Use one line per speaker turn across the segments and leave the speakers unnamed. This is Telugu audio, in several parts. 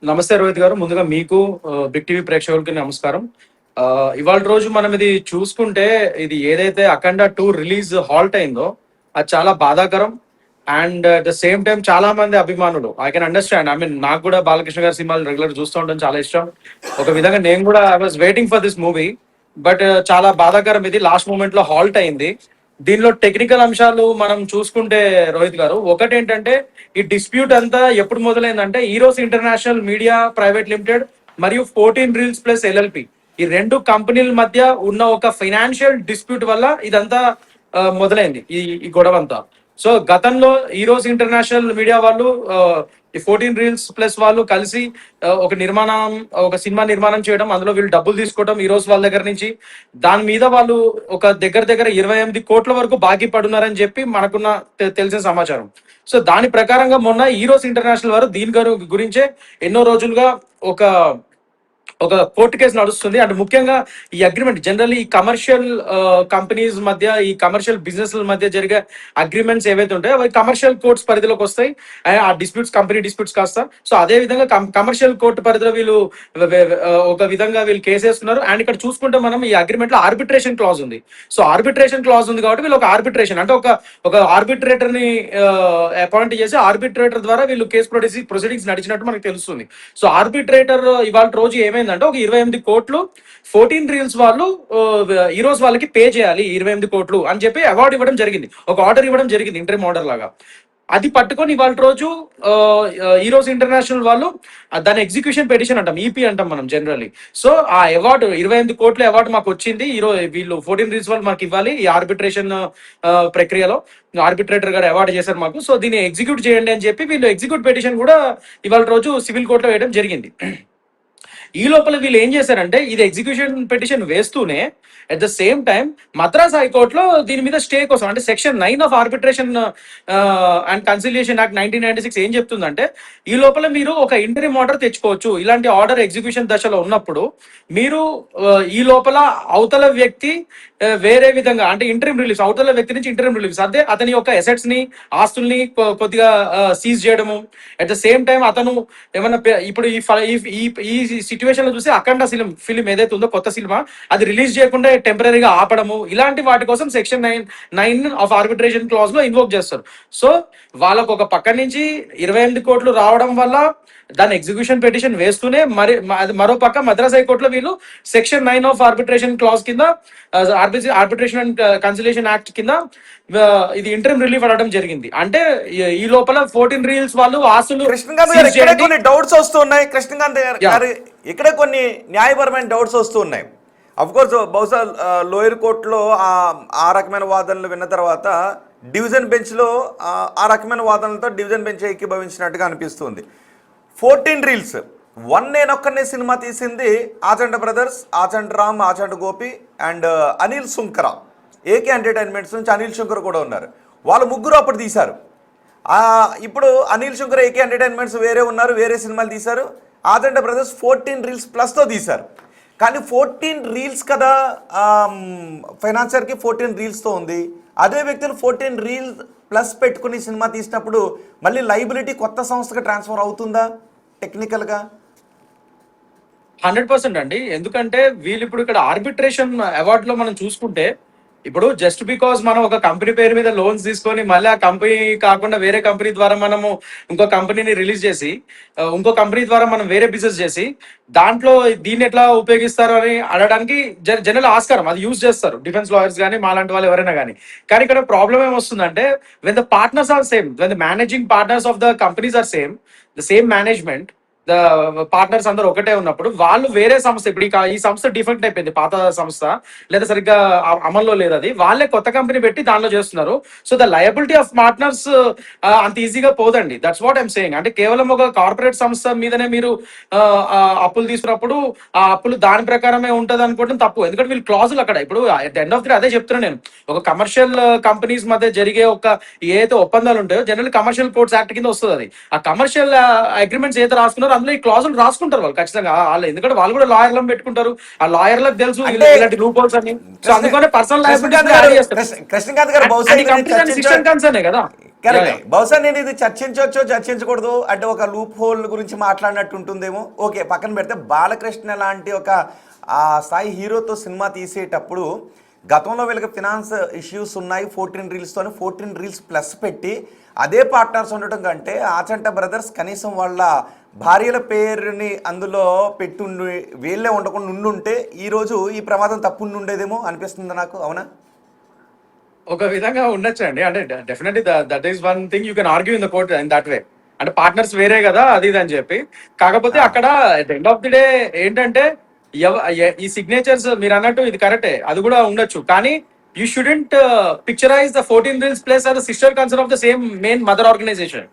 నమస్తే రోహిత్ గారు. ముందుగా మీకు బిగ్ టీవీ ప్రేక్షకులకి నమస్కారం. ఇవాళ రోజు మనం ఇది చూసుకుంటే ఇది ఏదైతే అఖండ 2 రిలీజ్ హాల్ట్ అయిందో అది చాలా బాధాకరం. And at the same time చాలా మంది అభిమానులు I can understand. I mean నాకు కూడా బాలకృష్ణ గారి సినిమాలు రెగ్యులర్ చూస్తూ ఉండడం చాలా ఇష్టం. ఒక విధంగా నేను కూడా I was waiting for this movie. But చాలా బాధాకరం, ఇది లాస్ట్ మూమెంట్ లో హాల్ట్ అయింది. దీనిలో టెక్నికల్ అంశాలు మనం చూసుకుంటే రోహిత్ గారు, ఒకటి ఏంటంటే ఈ డిస్ప్యూట్ అంతా ఎప్పుడు మొదలైందంటే Eros international media private limited మరియు 14 రీల్స్ ప్లస్ ఎల్ఎల్పి ఈ రెండు కంపెనీల మధ్య ఉన్న ఒక ఫైనాన్షియల్ డిస్ప్యూట్ వల్ల ఇదంతా మొదలైంది ఈ గొడవ అంతా. సో గతంలో ఈరోస్ ఇంటర్నేషనల్ మీడియా వాళ్ళు ఈ 14 రీల్స్ ప్లస్ వాళ్ళు కలిసి ఒక సినిమా నిర్మాణం చేయడం, అందులో వీళ్ళు డబ్బులు తీసుకోవడం ఈ రోజు వాళ్ళ దగ్గర నుంచి. దాని మీద వాళ్ళు ఒక దగ్గర దగ్గర 28 కోట్ల వరకు బాకీ పడున్నారని చెప్పి మనకున్న తెలిసిన సమాచారం. సో దాని ప్రకారంగా మొన్న ఈరోస్ ఇంటర్నేషనల్ వారు దీని గురించే ఎన్నో రోజులుగా ఒక ఒక కోర్టు కేసు నడుస్తుంది. అండ్ ముఖ్యంగా ఈ అగ్రిమెంట్ జనరల్లీ ఈ కమర్షియల్ కంపెనీస్ మధ్య, ఈ కమర్షియల్ బిజినెస్ మధ్య జరిగే అగ్రిమెంట్స్ ఏవైతే ఉంటాయో అవి కమర్షియల్ కోర్ట్స్ పరిధిలోకి వస్తాయి. ఆ డిస్ప్యూట్స్ కంపెనీ డిస్ప్యూట్స్ కాస్త. సో అదే విధంగా కమర్షియల్ కోర్టు పరిధిలో వీళ్ళు ఒక విధంగా వీళ్ళు కేసు వేస్తున్నారు. అండ్ ఇక్కడ చూసుకుంటే మనం ఈ అగ్రిమెంట్ లో ఆర్బిట్రేషన్ క్లాజ్ ఉంది. సో ఆర్బిట్రేషన్ క్లాజ్ ఉంది కాబట్టి వీళ్ళు ఒక ఆర్బిట్రేషన్ అంటే ఒక ఆర్బిట్రేటర్ ని అపాయింట్ చేసి ఆర్బిట్రేటర్ ద్వారా వీళ్ళు కేసు ప్రొసీడింగ్స్ నడిచినట్టు మనకు తెలుస్తుంది. సో ఆర్బిట్రేటర్ ఇవాళ రోజు ఏమైందంటే ఒక 28 కోట్లు 14 రీల్స్ వాళ్ళు ఈ రోజు వాళ్ళకి పే చేయాలి 28 కోట్లు అని చెప్పి అవార్డు ఇవ్వడం జరిగింది, ఒక ఆర్డర్ ఇవ్వడం జరిగింది, ఇంటర్మ్ ఆర్డర్ లాగా. అది పట్టుకొని ఇవాళ రోజు ఈరోజు ఇంటర్నేషనల్ వాళ్ళు దాని ఎగ్జిక్యూషన్ పెటిషన్ అంటాం, ఈపీ అంటాం మనం జనరల్లీ. సో ఆ అవార్డు 28 కోట్ల అవార్డు మాకు వచ్చింది, వీళ్ళు 14 రీల్స్ వాళ్ళు మాకు ఇవ్వాలి ఈ ఆర్బిట్రేషన్ ప్రక్రియలో. ఆర్బిట్రేటర్ గారు అవార్డు చేశారు మాకు, సో దీన్ని ఎగ్జిక్యూట్ చేయండి అని చెప్పి వీళ్ళు ఎగ్జిక్యూట్ పెటిషన్ కూడా ఇవాళ రోజు సివిల్ కోర్టులో వేయడం జరిగింది. ఈ లోపల వీళ్ళు ఏం చేశారంటే ఇది ఎగ్జిక్యూషన్ పిటిషన్ వేస్తూనే at the same time Madras హైకోర్టులో దీని మీద స్టే కోసం అంటే section 9 of arbitration and conciliation act 1996 ఏం చెప్తుందంటే ఈ లోపల మీరు ఒక ఇంటరిమ్ ఆర్డర్ తెచ్చుకోవచ్చు. ఇలాంటి ఆర్డర్ ఎగ్జిక్యూషన్ దశలో ఉన్నప్పుడు మీరు ఈ లోపల అవతల వ్యక్తి వేరే విధంగా అంటే ఇంటరిమ్ రిలీఫ్, అవతల వ్యక్తి నుంచి ఇంటరిమ్ రిలీఫ్ అంటే అతని యొక్క అసెట్స్ ని ఆస్తుల్ని కొద్దిగా సీజ్ చేయడము. అట్ ద సేమ్ టైం అతను ఏమన్నా ఇప్పుడు ఈ సిచ్యువేషన్ లో చూసి అఖండ ఫిలిం ఏదైతే ఉందో కొత్త సినిమా అది రిలీజ్ చేయకుండా టెంపరీగా ఆపడము, ఇలాంటి వాటి కోసం సెక్షన్ 9 ఆఫ్ ఆర్బిట్రేషన్ క్లాజ్ లో ఇన్వోక్ చేస్తారు. సో వాళ్ళకు ఒక పక్క నుంచి 28 కోట్లు రావడం వల్ల దాని ఎగ్జిక్యూషన్ పిటిషన్ వేస్తూనే మరో పక్క మద్రాస్ హైకోర్టులో వీళ్ళు సెక్షన్ 9 ఆఫ్ ఆర్బిట్రేషన్ క్లాజ్ కింద ఆర్బిట్రేషన్ అండ్ కన్సిలేషన్ యాక్ట్ కింద ఇది ఇంటర్మ్ రిలీఫ్ అడగడం జరిగింది. అంటే ఈ లోపల 14 రీల్స్ వాళ్ళు ఆస్తులు
కొన్ని డౌట్స్ వస్తున్నాయి. కృష్ణకాంత్ గారు ఇక్కడే కొన్ని న్యాయపరమైన డౌట్స్ వస్తూ ఉన్నాయి. అఫ్కోర్స్ బహుశా లోయర్ కోర్టులో ఆ రకమైన వాదనలు విన్న తర్వాత డివిజన్ బెంచ్లో ఆ రకమైన వాదనలతో డివిజన్ బెంచ్ ఏకీభవించినట్టుగా అనిపిస్తుంది. 14 రీల్స్ నేనొక్కనే సినిమా తీసింది Achanta brothers, Achanta Ram, Achanta Gopi and Anil Sunkara. AK entertainments నుంచి అనిల్ శంకర్ కూడా ఉన్నారు. వాళ్ళు ముగ్గురు అప్పుడు తీశారు. ఇప్పుడు అనిల్ శంకర్ ఏకే ఎంటర్టైన్మెంట్స్ వేరే ఉన్నారు, వేరే సినిమాలు తీశారు. ఆచండ బ్రదర్స్ 14 రీల్స్ ప్లస్తో తీశారు. కానీ 14 రీల్స్ కదా ఫైనాన్సర్కి 14 రీల్స్తో ఉంది. అదే వ్యక్తులు 14 రీల్స్ ప్లస్ పెట్టుకుని సినిమా తీసినప్పుడు మళ్ళీ లైబిలిటీ కొత్త సంస్థగా ట్రాన్స్ఫర్ అవుతుందా టెక్నికల్గా?
100% అండి. ఎందుకంటే వీళ్ళు ఇప్పుడు ఇక్కడ ఆర్బిట్రేషన్ అవార్డులో మనం చూసుకుంటే ఇప్పుడు జస్ట్ బికాస్ మనం ఒక కంపెనీ పేరు మీద లోన్స్ తీసుకొని మళ్ళీ ఆ కంపెనీ కాకుండా వేరే కంపెనీ ద్వారా మనము ఇంకో కంపెనీని రిలీజ్ చేసి ఇంకో కంపెనీ ద్వారా మనం వేరే బిజినెస్ చేసి దాంట్లో దీన్ని ఎట్లా ఉపయోగిస్తారు అని అడగడానికి జనరల్ ఆస్కారం అది యూజ్ చేస్తారు డిఫెన్స్ లాయర్స్ కానీ మాలాంటి వాళ్ళు ఎవరైనా కానీ. కానీ ఇక్కడ ప్రాబ్లం ఏమొస్తుందంటే when the partners are same, when the managing partners of the companies are same, the same management, the partners అందరూ ఒకటే ఉన్నప్పుడు వాళ్ళు వేరే సంస్థ, ఇప్పుడు ఈ సంస్థ డిఫెక్ట్ అయిపోయింది, పాత సంస్థ లేదా సరిగ్గా అమల్లో లేదు, అది వాళ్ళే కొత్త కంపెనీ పెట్టి దానిలో చేస్తున్నారు. So the liability of partners అంత ఈజీగా పోదండి. That's what I'm saying. అంటే కేవలం ఒక కార్పొరేట్ సంస్థ మీదనే మీరు అప్పులు తీసుకున్నప్పుడు ఆ అప్పులు దాని ప్రకారమే ఉంటది అనుకోవడం తప్పు. ఎందుకంటే వీళ్ళు క్లాజులు అక్కడ ఇప్పుడు at the end of the day అదే చెప్తున్నాను నేను, ఒక కమర్షియల్ కంపెనీస్ మధ్య జరిగే ఏదైతే ఒప్పందాలు ఉంటాయో జనరల్ కమర్షియల్ కోర్ట్స్ యాక్ట్ కింద వస్తుంది. అది ఆ కమర్షియల్ అగ్రిమెంట్స్ ఏదైతే రాసుకున్నారో అందులో ఈ క్లాజులు రాసుకుంటారు వాళ్ళు ఖచ్చితంగా వాళ్ళు, ఎందుకంటే వాళ్ళు కూడా లాయర్లను పెట్టుకుంటారు, ఆ లాయర్లకు తెలుసు
అంటే
ఇలాంటి లూప్ హోల్స్ అని. సో అందుకనే పర్సనల్
కృష్ణకాంత్
యాడ్ చేస్తారు.
కృష్ణకాంత్ గారు బహుశా ఇది
సిస్టమ్ కన్సర్నే కదా.
కరెక్ట్. బహుశా నేను ఇది చర్చించవచ్చో చర్చించకూడదు అంటే ఒక లూప్ హోల్ గురించి మాట్లాడినట్టు ఉంటుందేమో. ఓకే, పక్కన పెడితే బాలకృష్ణ లాంటి ఒక ఆ స్థాయి హీరోతో సినిమా తీసేటప్పుడు గతంలో వీళ్ళకి ఫినాన్స్ ఇష్యూస్ ఉన్నాయి, 14 రీల్స్తోని 14 రీల్స్ ప్లస్ పెట్టి అదే పార్ట్నర్స్ ఉండటం కంటే ఆచంట బ్రదర్స్ కనీసం వాళ్ళ భార్యల పేరుని అందులో పెట్టుండి వీళ్ళే ఉండకుండా ఉండుంటే ఈరోజు ఈ ప్రమాదం తప్పు ఉండేదేమో అనిపిస్తుంది నాకు. అవునా?
ఒక విధంగా ఉండొచ్చు అండి. అంటే definitely that is one thing you can argue in the court in that way. అంటే పార్ట్నర్స్ వేరే కదా అది ఇది అని చెప్పి. కాకపోతే అక్కడ at end of the day ఏంటంటే ఈ సిగ్నేచర్స్ మీరు అన్నట్టు ఇది కరెక్టే, అది కూడా ఉండొచ్చు. కానీ you shouldn't picturise the 14 reels place as a sister concern of the same main mother organisation.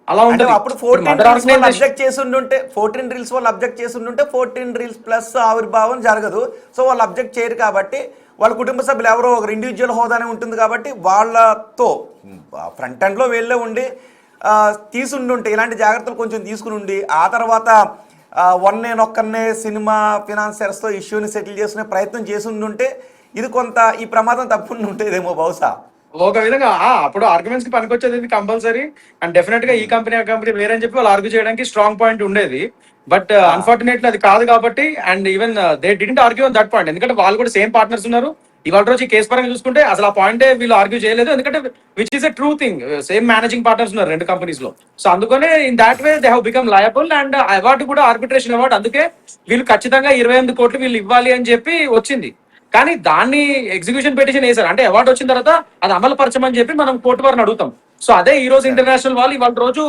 అలా
అంటే
ఉంటుంది.
అప్పుడు 14 రీల్స్ వాళ్ళు అబ్జెక్ట్ చేసి ఉండుంటే 14 రీల్స్ వాళ్ళు అబ్జెక్ట్ చేసి ఉండుంటే 14 రీల్స్ ప్లస్ ఆవిర్భావం జరగదు. సో వాళ్ళు అబ్జెక్ట్ చేయరు కాబట్టి వాళ్ళ కుటుంబ సభ్యులు ఎవరో ఒకరు ఇండివిజువల్ హోదానే ఉంటుంది కాబట్టి వాళ్ళతో ఫ్రంట్ ఎండ్లో వెళ్ళే ఉండి తీసుండుంటే ఇలాంటి జాగ్రత్తలు కొంచెం తీసుకుని ఉండి ఆ తర్వాత నొక్కనే సినిమా ఫినాన్సియర్స్తో ఇష్యూని సెటిల్ చేసుకునే ప్రయత్నం చేసి ఉండుంటే ఇది కొంత ఈ ప్రమాదం తప్పకుండా ఉంటేదేమో బహుశా.
ఒక విధంగా అప్పుడు ఆర్గ్యుమెంట్స్ కి పనికొచ్చేది ఇది కంపల్సరీ. అండ్ డెఫినెట్ గా ఈ కంపెనీ ఆ కంపెనీ వేరని చెప్పి వాళ్ళు ఆర్గ్యూ చేయడానికి స్ట్రాంగ్ పాయింట్ ఉండేది. బట్ అన్ఫార్చునేట్లీ అది కాదు కాబట్టి, and even they didn't argue on that point. ఎందుకంటే వాళ్ళు కూడా సేమ్ పార్ట్నర్స్ ఉన్నారు. ఇవాళ రోజు ఈ కేసు పరంగా చూసుకుంటే అసలు ఆ పాయింటే వీళ్ళు ఆర్గ్యూ చేయలేదు. ఎందుకంటే which is a true thing, same managing partners ఉన్నారు రెండు కంపెనీస్ లో. సో అందుకనే in that way they have become liable. And award కూడా ఆర్బిట్రేషన్ అవార్డు, అందుకే వీళ్ళు ఖచ్చితంగా 28 కోట్లు వీళ్ళు ఇవ్వాలి అని చెప్పి వచ్చింది. కానీ దాన్ని ఎగ్జిక్యూషన్ పిటిషన్ వేశారు. అంటే అవార్డు వచ్చిన తర్వాత అది అమలు పరచమని చెప్పి మనం కోర్టు వారిని అడుగుతాం. సో అదే ఈ రోజు ఇంటర్నేషనల్ వాళ్ళు ఇవాళ రోజు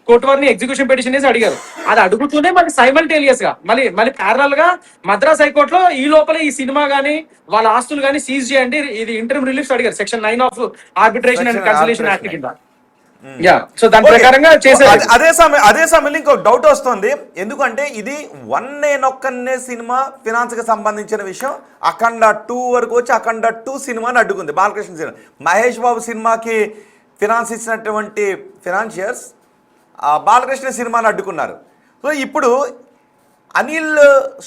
కోర్టు వారిని ఎగ్జిక్యూషన్ పిటిషన్ వేసి అడిగారు. అది అడుగుతూనే మళ్ళీ సైమల్టేనియస్ గా మళ్ళీ ప్యారల్ గా మద్రాస్ హైకోర్టులో ఈ లోపల ఈ సినిమా గానీ వాళ్ళ ఆస్తులు గానీ సీజ్ చేయండి, ఇది ఇంటర్మ్ రిలీఫ్ అడిగారు. Section 9 of arbitration and consolation act కింద. సో దాని ప్రకారంగా చేశారు.
అదే సమయంలో ఇంకొక డౌట్ వస్తుంది. ఎందుకంటే ఇది నొక్కనే సినిమా ఫినాన్స్ కి సంబంధించిన విషయం అఖండ 2 వరకు వచ్చి అఖండ 2 సినిమాని అడ్డుకుంది బాలకృష్ణ సినిమా. మహేష్ బాబు సినిమాకి ఫినాన్స్ ఇచ్చినటువంటి ఫినాన్షియర్స్ బాలకృష్ణ సినిమాని అడ్డుకున్నారు. సో ఇప్పుడు అనిల్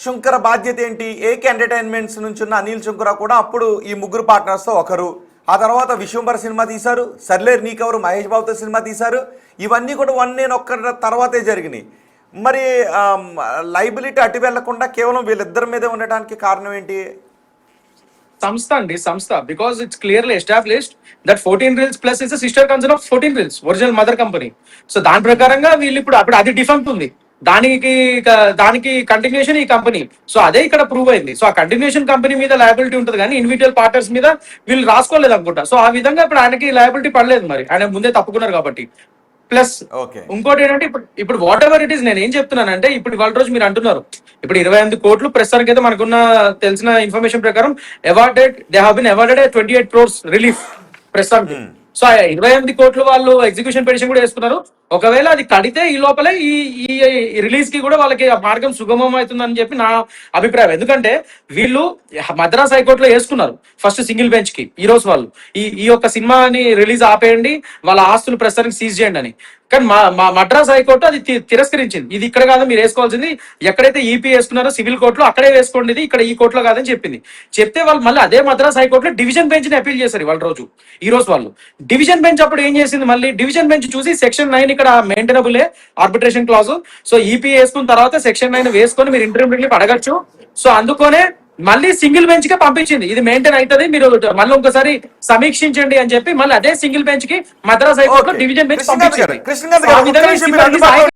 శుంకర బాధ్యత ఏంటి? ఏకే ఎంటర్టైన్మెంట్స్ నుంచి ఉన్న అనిల్ శుంకర కూడా అప్పుడు ఈ ముగ్గురు పార్ట్నర్స్తో ఒకరు. ఆ తర్వాత విశ్వంబర సినిమా తీశారు, సర్లేరు నీకెవరు మహేష్ బాబుతో సినిమా తీశారు. ఇవన్నీ కూడా ఒక్క తర్వాతే జరిగినాయి. మరి లైబిలిటీ అటు వెళ్లకుండా కేవలం వీళ్ళిద్దరి మీదే ఉండటానికి కారణం ఏంటి?
సంస్థ because it's clearly established that 14 reels plus is sister concern of 14 reels original mother company. So దాని ప్రకారంగా వీళ్ళు ఇప్పుడు అప్పుడు అది డిఫంక్ట్ ఉంది, దానికి కంటిన్యూషన్ ఈ కంపెనీ. సో అదే ఇక్కడ ప్రూవ్ అయింది. సో ఆ కంటిన్యూషన్ కంపెనీ మీద లయబిలిటీ ఉంటుంది కానీ ఇండివిజువల్ పార్ట్నర్స్ మీద వీళ్ళు రాసుకోలేదు అనుకుంటా. సో ఆ విధంగా ఇప్పుడు ఆయనకి లయబిలిటీ పడలేదు, మరి ఆయన ముందే తప్పుకున్నారు కాబట్టి. ప్లస్ ఇంకోటి ఏంటంటే ఇప్పుడు వాట్ ఎవర్ ఇట్ ఈస్, నేను ఏం చెప్తున్నానంటే ఇప్పుడు ఇవాళ రోజు మీరు అంటున్నారు ఇప్పుడు 28 కోట్లు ప్రస్తుతానికి అయితే మనకున్న తెలిసిన ఇన్ఫర్మేషన్ ప్రకారం awarded, they have been awarded 28 crores relief ప్రస్తుతానికి. సో 28 కోట్లు వాళ్ళు ఎగ్జిక్యూషన్ పిటిషన్ కూడా వేసుకున్నారు. ఒకవేళ అది కడితే ఈ లోపలే ఈ రిలీజ్ కి కూడా వాళ్ళకి ఆ మార్గం సుగమం అవుతుందని చెప్పి నా అభిప్రాయం. ఎందుకంటే వీళ్ళు మద్రాస్ హైకోర్టులో వేసుకున్నారు ఫస్ట్ సింగిల్ బెంచ్ కి ఈ రోజు వాళ్ళు ఈ యొక్క సినిమాని రిలీజ్ ఆపేయండి, వాళ్ళ ఆస్తులు ప్రస్తుతానికి సీజ్ చేయండి అని. కానీ మా మద్రాస్ హైకోర్టు అది తిరస్కరించింది. ఇది ఇక్కడ కాదు మీరు వేసుకోవాల్సింది, ఎక్కడైతే ఈపీ వేసుకున్నారో సివిల్ కోర్టులో అక్కడే వేసుకోండి, ఇది ఇక్కడ ఈ కోర్టులో కాదని చెప్పింది. చెప్తే వాళ్ళు మళ్ళీ అదే మద్రాస్ హైకోర్టులో డివిజన్ బెంచ్ ని అపీల్ చేశారు వాళ్ళ రోజు. ఈ రోజు వాళ్ళు డివిజన్ బెంచ్ అప్పుడు ఏం చేసింది, మళ్ళీ డివిజన్ బెంచ్ చూసి సెక్షన్ 9 ఇక్కడ మెయింటైనబులే ఆర్బిట్రేషన్ క్లాజ్. సో ఈపీ వేసుకున్న తర్వాత సెక్షన్ 9 వేసుకొని మీరు ఇంటర్వ్యూ రిలీఫ్ అడగచ్చు. సో అందుకనే మళ్ళీ సింగిల్ బెంచ్ కి పంపించింది, ఇది మెయింటైన్ అవుతుంది మీరు మళ్ళీ ఒకసారి సమీక్షించండి అని చెప్పి మళ్ళీ అదే సింగిల్ బెంచ్ కి మద్రాస్ హైకోర్టులో డివిజన్ బెంచ్ పంపించారు.